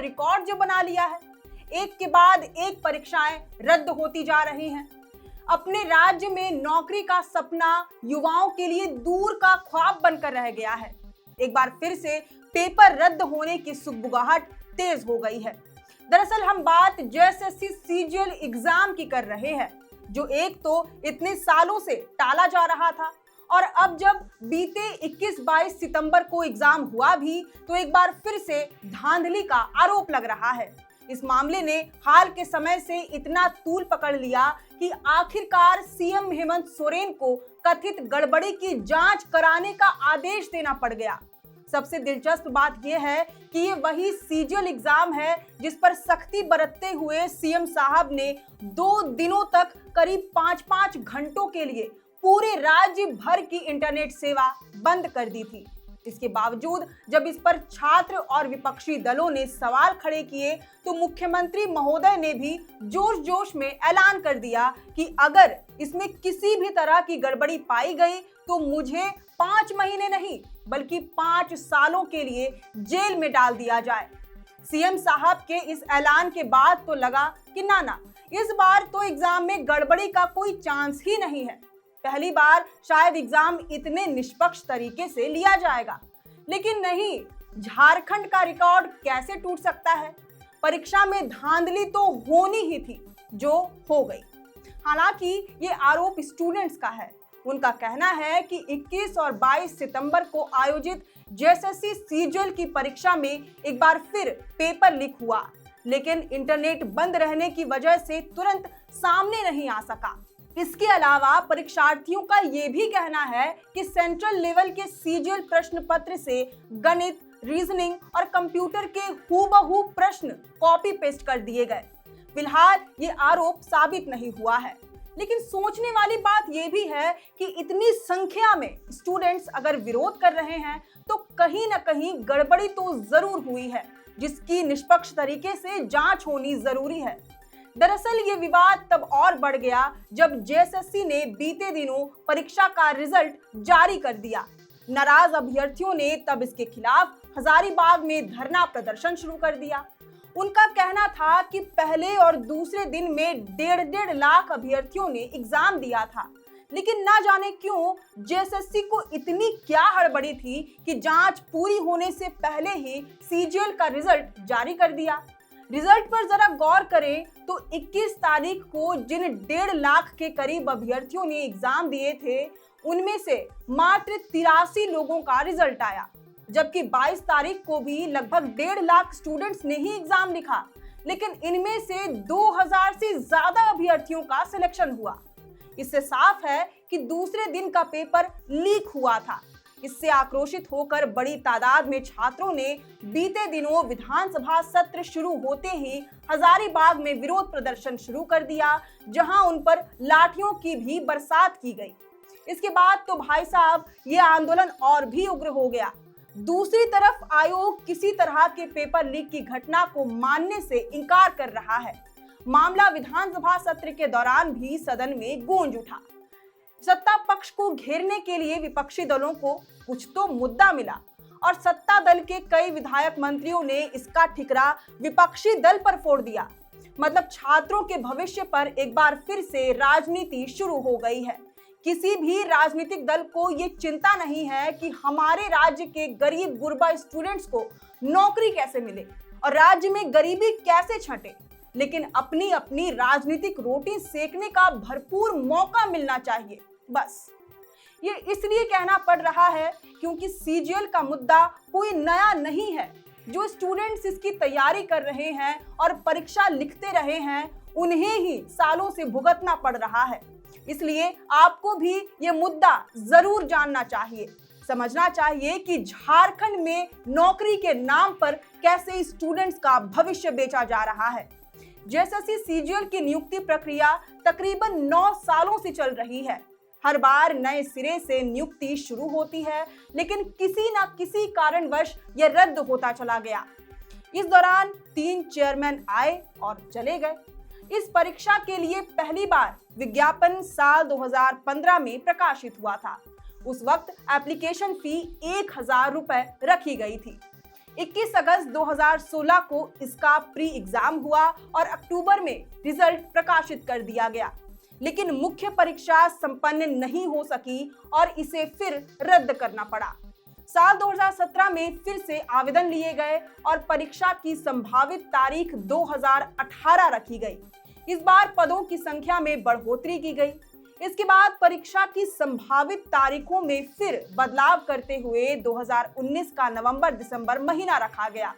Record जो बना लिया है। एक के बाद एक परीक्षाएं रद्द होती जा रही हैं। अपने राज्य में नौकरी का सपना युवाओं के लिए दूर का ख्वाब बनकर रह गया है। एक बार फिर से पेपर रद्द होने की सुगबुगाहट तेज हो गई है। दरअसल हम बात जेएसएससी सीजीएल एग्जाम की कर रहे हैं, जो एक तो इतने सालों से टाला जा रहा था और अब जब बीते 21-22 सितंबर को एग्जाम हुआ भी तो एक बार फिर से धांधली का आरोप लग रहा है। इस मामले ने हाल के समय से इतना तूल पकड़ लिया कि आखिरकार सीएम हेमंत सोरेन को कथित गड़बड़ी की जांच कराने का आदेश देना पड़ गया। सबसे दिलचस्प बात यह है कि ये वही सीजीएल एग्जाम है जिस पर सख्ती बरतते हुए सीएम साहब ने 2 दिनों तक करीब 5-5 घंटों के लिए पूरे राज्य भर की इंटरनेट सेवा बंद कर दी थी। इसके बावजूद जब इस पर छात्र और विपक्षी दलों ने सवाल खड़े किए तो मुख्यमंत्री महोदय ने भी जोश जोश में ऐलान कर दिया कि अगर इसमें किसी भी तरह की गड़बड़ी पाई गई तो मुझे 5 महीने नहीं बल्कि 5 सालों के लिए जेल में डाल दिया जाए। सीएम साहब के इस ऐलान के बाद तो लगा कि ना इस बार तो एग्जाम में गड़बड़ी का कोई चांस ही नहीं है। पहली बार शायद एग्जाम इतने निष्पक्ष तरीके से लिया जाएगा, लेकिन नहीं, झारखंड का रिकॉर्ड कैसे टूट सकता है। परीक्षा में धांधली तो होनी ही थी, जो हो गई। हालांकि ये आरोप स्टूडेंट्स का है। उनका कहना है कि 21 और 22 सितंबर को आयोजित जेएसएससी सीजीएल की परीक्षा में एक बार फिर पेपर लीक हुआ, लेकिन इंटरनेट बंद रहने की वजह से तुरंत सामने नहीं आ सका। इसके अलावा परीक्षार्थियों का ये भी कहना है कि सेंट्रल लेवल के सीजीएल प्रश्न पत्र से गणित, रीजनिंग और कंप्यूटर के हूबहू प्रश्न कॉपी पेस्ट कर दिए गए। फिलहाल ये आरोप साबित नहीं हुआ है, लेकिन सोचने वाली बात ये भी है कि इतनी संख्या में स्टूडेंट्स अगर विरोध कर रहे हैं तो कहीं ना कहीं गड़बड़ी तो जरूर हुई है, जिसकी निष्पक्ष तरीके से जांच होनी जरूरी है। दरअसल ये विवाद तब और बढ़ गया जब जेएसएससी ने बीते दिनों परीक्षा का रिजल्ट जारी कर दिया। नाराज अभ्यर्थियों ने तब इसके खिलाफ हजारीबाग में धरना प्रदर्शन शुरू कर दिया। उनका कहना था कि पहले और दूसरे दिन में 1.5 लाख अभ्यर्थियों ने एग्जाम दिया था, लेकिन ना जाने क्यों जेएसएससी को इतनी क्या हड़बड़ी थी कि जांच पूरी होने से पहले ही सीजीएल का रिजल्ट जारी कर दिया। रिजल्ट पर जरा गौर करें तो 21 तारीख को जिन 1.5 लाख के करीब अभ्यर्थियों ने एग्जाम दिए थे, उनमें से मात्र 83 लोगों का रिजल्ट आया, जबकि 22 तारीख को भी लगभग 1.5 लाख स्टूडेंट्स ने ही एग्जाम लिखा, लेकिन इनमें से 2000 से ज्यादा अभ्यर्थियों का सिलेक्शन हुआ। इससे साफ है कि दूसरे दिन का पेपर लीक हुआ था। इससे आक्रोशित होकर बड़ी तादाद में छात्रों ने बीते दिनों विधानसभा सत्र शुरू होते ही हजारीबाग में विरोध प्रदर्शन शुरू कर दिया, जहां उन पर लाठियों की भी बरसात की गई। इसके बाद तो भाई साहब ये आंदोलन और भी उग्र हो गया। दूसरी तरफ आयोग किसी तरह के पेपर लीक की घटना को मानने से इनकार कर रहा है। मामला विधानसभा सत्र के दौरान भी सदन में गूंज उठा। सत्ता पक्ष को घेरने के लिए विपक्षी दलों को कुछ तो मुद्दा मिला और सत्ता दल के कई विधायक मंत्रियों ने इसका ठिकरा विपक्षी दल पर फोड़ दिया। मतलब छात्रों के भविष्य पर एक बार फिर से राजनीति शुरू हो गई है। किसी भी राजनीतिक दल को ये चिंता नहीं है कि हमारे राज्य के गरीब गुरबा स्टूडेंट्स को नौकरी कैसे मिले और राज्य में गरीबी कैसे छंटे, लेकिन अपनी अपनी राजनीतिक रोटी सेकने का भरपूर मौका मिलना चाहिए। बस ये इसलिए कहना पड़ रहा है क्योंकि सीजीएल का मुद्दा कोई नया नहीं है। जो स्टूडेंट्स इसकी तैयारी कर रहे हैं और परीक्षा लिखते रहे हैं, उन्हें ही सालों से भुगतना पड़ रहा है। इसलिए आपको भी ये मुद्दा जरूर जानना चाहिए, समझना चाहिए कि झारखंड में नौकरी के नाम पर कैसे स्टूडेंट्स का भविष्य बेचा जा रहा है। जेएसएससी सीजीएल की नियुक्ति प्रक्रिया तकरीबन 9 सालों से चल रही है। हर बार नए सिरे से नियुक्ति शुरू होती है, लेकिन किसी न किसी कारणवश यह रद्द होता चला गया। इस दौरान 3 चेयरमैन आए और चले गए। इस परीक्षा के लिए पहली बार विज्ञापन साल 2015 में प्रकाशित हुआ था। उस वक्त एप्लीकेशन फी 1000 रुपए रखी गई थी। 21 अगस्त 2016 को इसका प्री एग्जाम हुआ और अक्टूबर में रिजल्ट प्रकाशित कर दिया गया, लेकिन मुख्य परीक्षा संपन्न नहीं हो सकी और इसे फिर रद्द करना पड़ा। साल 2017 में फिर से आवेदन लिए गए और परीक्षा की संभावित तारीख 2018 रखी गई। इस बार पदों की संख्या में बढ़ोतरी की गई। इसके बाद परीक्षा की संभावित तारीखों में फिर बदलाव करते हुए 2019 का नवंबर-दिसंबर महीना रखा गया,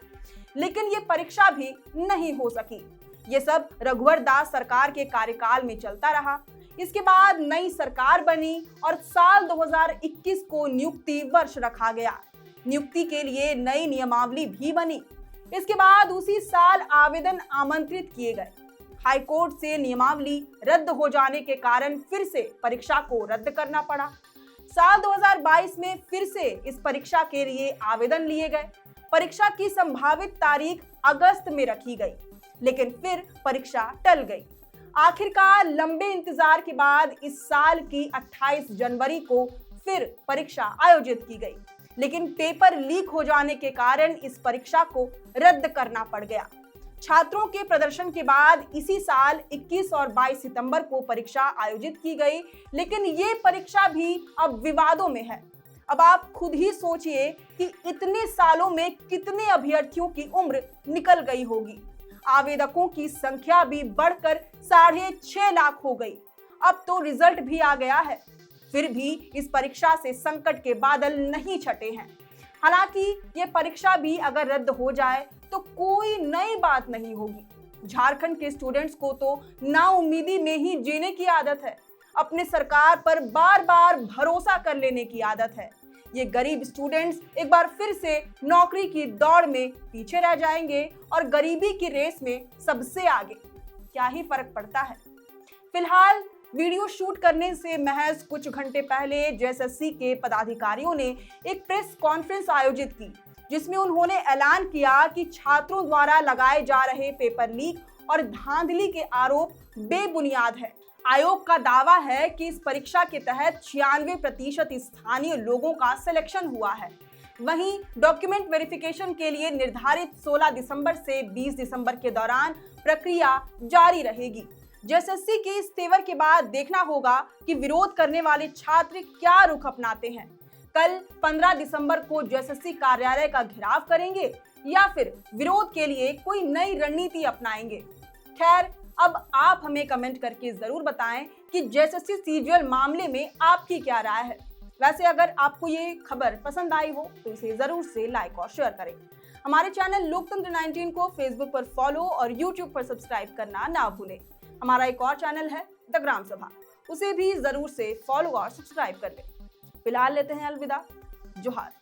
लेकिन ये परीक्षा भी नहीं हो सकी। ये सब रघुवर दास सरकार के कार्यकाल में चलता रहा। इसके बाद नई सरकार बनी और साल 2021 को नियुक्ति वर्ष रखा गया। नियुक्ति के लिए नई नियमावली भी बनी। इसके बाद उसी साल आवेदन आमंत्रित किए गए। हाईकोर्ट से नियमावली रद्द हो जाने के कारण फिर से परीक्षा को रद्द करना पड़ा। साल 2022 में फिर से इस परीक्षा के लिए आवेदन लिए गए। परीक्षा की संभावित तारीख अगस्त में रखी गई, लेकिन फिर परीक्षा टल गई। आखिरकार लंबे इंतजार के बाद इस साल की 28 जनवरी को फिर परीक्षा आयोजित की गई, लेकिन पेपर लीक हो जाने के कारण इस परीक्षा को रद्द करना पड़ गया। छात्रों के प्रदर्शन के बाद इसी साल 21 और 22 सितंबर को परीक्षा आयोजित की गई, लेकिन ये परीक्षा भी अब विवादों में है। अब आप खुद ही सोचिए कि इतने सालों में कितने अभ्यर्थियों की उम्र निकल गई होगी। आवेदकों की संख्या भी बढ़कर 6.5 लाख हो गई। अब तो रिजल्ट भी आ गया है, फिर भी इस परीक्षा से संकट के बादल नहीं छटे हैं। हालांकि ये परीक्षा भी अगर रद्द हो जाए तो कोई नई बात नहीं होगी। झारखंड के स्टूडेंट्स को तो नाउम्मीदी में ही जीने की आदत है। अपने सरकार पर बार बार भरोसा कर लेने की आदत है। ये गरीब स्टूडेंट्स एक बार फिर से नौकरी की दौड़ में पीछे रह जाएंगे और गरीबी की रेस में सबसे आगे। क्या ही फर्क पड़ता है। फिलहाल वीडियो शूट करने से महज कुछ घंटे पहले जेएसएससी के पदाधिकारियों ने एक प्रेस कॉन्फ्रेंस आयोजित की, जिसमें उन्होंने ऐलान किया कि छात्रों द्वारा लगाए जा रहे पेपर लीक और धांधली के आरोप बेबुनियाद है। आयोग का दावा है कि इस परीक्षा के तहत 96% स्थानीय लोगों का सिलेक्शन हुआ है। वहीं डॉक्यूमेंट वेरिफिकेशन के लिए निर्धारित 16 दिसंबर से 20 दिसंबर के दौरान प्रक्रिया जारी रहेगी। जेएसएससी के इस तेवर के बाद देखना होगा कि विरोध करने वाले छात्र क्या रुख अपनाते हैं। कल 15 दिसंबर को जेएसएससी कार्यालय का घेराव करेंगे या फिर विरोध के लिए कोई नई रणनीति अपनाएंगे। खैर, अब आप हमें कमेंट करके जरूर बताएं कि जेएसएससी सीजीएल मामले में आपकी क्या राय है। वैसे अगर आपको ये खबर पसंद आई हो तो इसे जरूर से लाइक और शेयर करें। हमारे चैनल लोकतंत्र 19 को फेसबुक पर फॉलो और यूट्यूब पर सब्सक्राइब करना ना भूलें। हमारा एक और चैनल है द ग्राम सभा, उसे भी जरूर से फॉलो और सब्सक्राइब कर लें। फिलहाल लेते हैं अलविदा। जोहार।